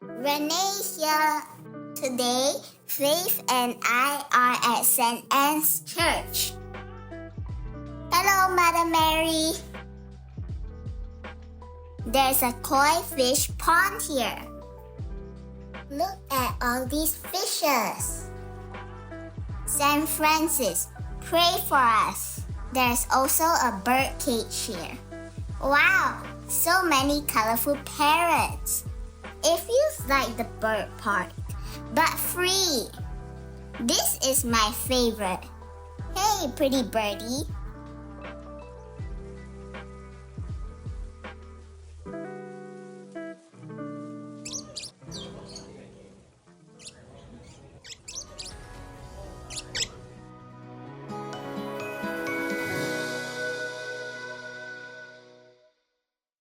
Renee here. Today, Faith and I are at St. Anne's Church. Hello, Mother Mary. There's a koi fish pond here. Look at all these fishes. St. Francis, pray for us. There's also a bird cage here. Wow, so many colorful parrots. It feels like the bird park, but free. This is my favorite. Hey, pretty birdie.